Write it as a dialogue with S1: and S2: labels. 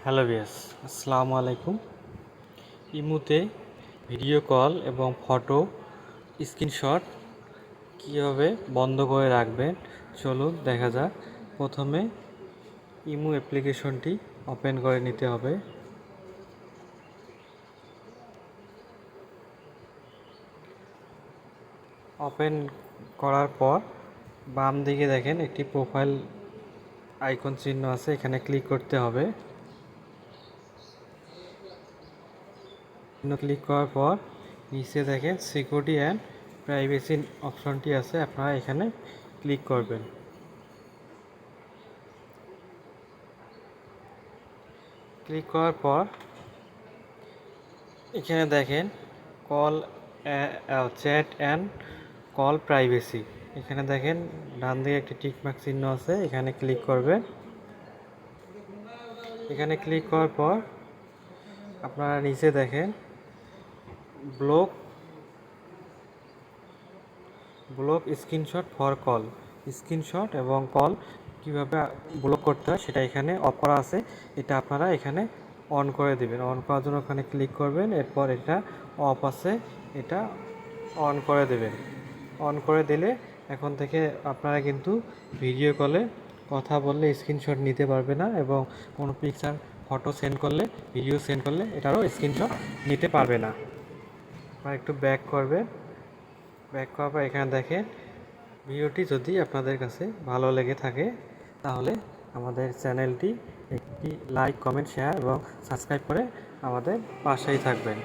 S1: Hello viewers, আসসালামু আলাইকুম। ইমুতে ভিডিও কল এবং ফটো স্ক্রিনশট কীভাবে বন্ধ করে রাখবেন চলুন দেখা যাক। প্রথমে ইমু অ্যাপ্লিকেশনটি ওপেন করে নিতে হবে। ওপেন করার পর বাম দিকে দেখেন একটি প্রোফাইল আইকন চিহ্ন আছে, এখানে ক্লিক করতে হবে। ক্লিক করার পর নিচে দেখেন সিকিউরিটি অ্যান্ড প্রাইভেসি অপশনটি আছে, আপনারা এখানে ক্লিক করবেন। ক্লিক করার পর এখানে দেখেন call chat and call privacy, এখানে দেখেন ডান দিকে একটি টিকমার্ক চিহ্ন আছে, এখানে ক্লিক করবেন। এখানে ক্লিক করার পর আপনারা নিচে দেখেন block screenshot for call, screenshot এবং কল কিভাবে ব্লক করতে হয় সেটা এখানে অফ করা আছে, এটা আপনারা এখানে অন করে দেবেন। অন করার জন্য ওখানে ক্লিক করবেন, এরপর এটা অফ আছে এটা অন করে দেবেন। অন করে দিলে এখন থেকে আপনারা কিন্তু ভিডিও কলে কথা বললে স্ক্রিনশট নিতে পারবে না, এবং কোনো পিকচার ফটো সেন্ড করলে ভিডিও সেন্ড করলে এটারও স্ক্রিনশট নিতে পারবে না। আপনারা একটু ব্যাক করবেন। ব্যাক করার পর এখানে দেখেন ভিডিওটি যদি আপনাদের কাছে ভালো লেগে থাকে তাহলে আমাদের চ্যানেলটি একটি লাইক, কমেন্ট, শেয়ার এবং সাবস্ক্রাইব করে আমাদের পাশেই থাকবেন।